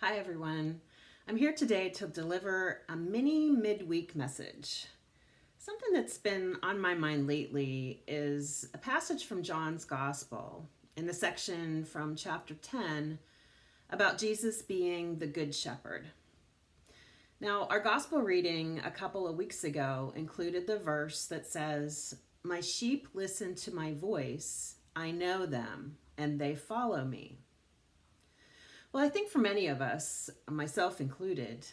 Hi everyone. I'm here today to deliver a mini midweek message. Something that's been on my mind lately is a passage from John's Gospel in the section from chapter 10 about Jesus being the Good Shepherd. Now, our Gospel reading a couple of weeks ago included the verse that says, "My sheep listen to my voice, I know them, and they follow me." Well, I think for many of us, myself included,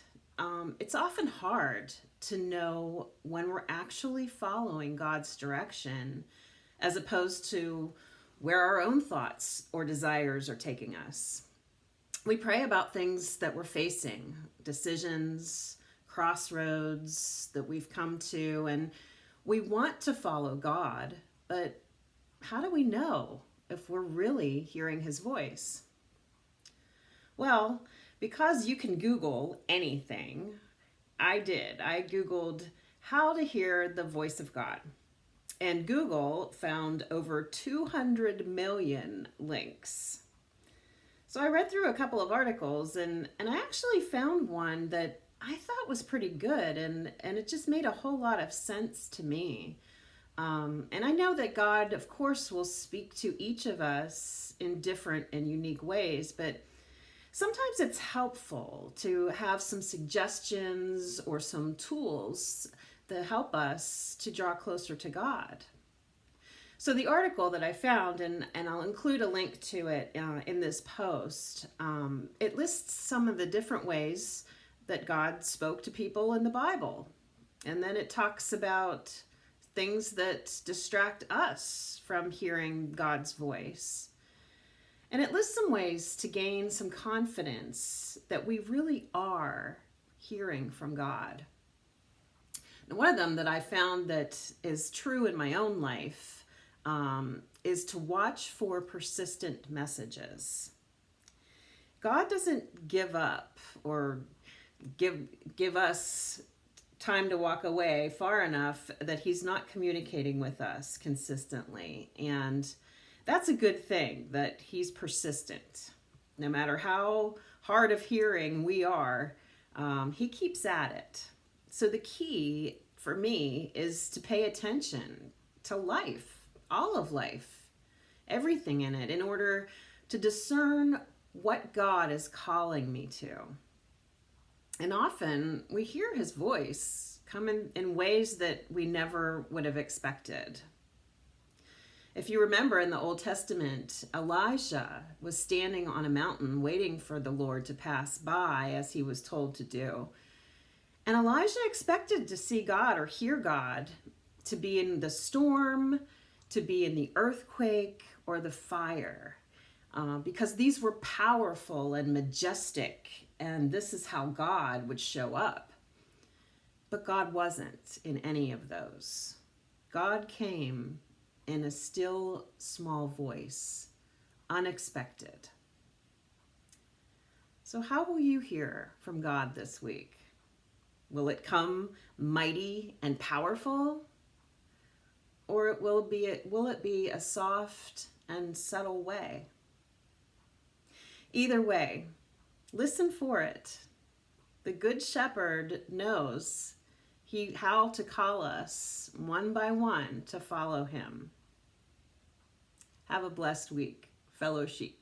it's often hard to know when we're actually following God's direction as opposed to where our own thoughts or desires are taking us. We pray about things that we're facing, decisions, crossroads that we've come to, and we want to follow God, but how do we know if we're really hearing His voice? Well, because you can Google anything, I did. I Googled how to hear the voice of God. And Google found over 200 million links. So I read through a couple of articles and I actually found one that I thought was pretty good and it just made a whole lot of sense to me. And I know that God, of course, will speak to each of us in different and unique ways, but sometimes it's helpful to have some suggestions or some tools that help us to draw closer to God. So the article that I found, and I'll include a link to it in this post, it lists some of the different ways that God spoke to people in the Bible. And then it talks about things that distract us from hearing God's voice. And it lists some ways to gain some confidence that we really are hearing from God. And one of them that I found that is true in my own life is to watch for persistent messages. God doesn't give up or give us time to walk away far enough that He's not communicating with us consistently. And that's a good thing, that He's persistent. No matter how hard of hearing we are, He keeps at it. So the key for me is to pay attention to life, all of life, everything in it, in order to discern what God is calling me to. And often we hear His voice come in ways that we never would have expected. If you remember in the Old Testament, Elijah was standing on a mountain waiting for the Lord to pass by as he was told to do. And Elijah expected to see God or hear God, to be in the storm, to be in the earthquake or the fire, because these were powerful and majestic, and this is how God would show up. But God wasn't in any of those. God came in a still small voice, unexpected. So how will you hear from God this week? Will it come mighty and powerful? Or will it be a soft and subtle way? Either way, listen for it. The Good Shepherd knows how to call us one by one to follow Him. Have a blessed week, fellow sheep.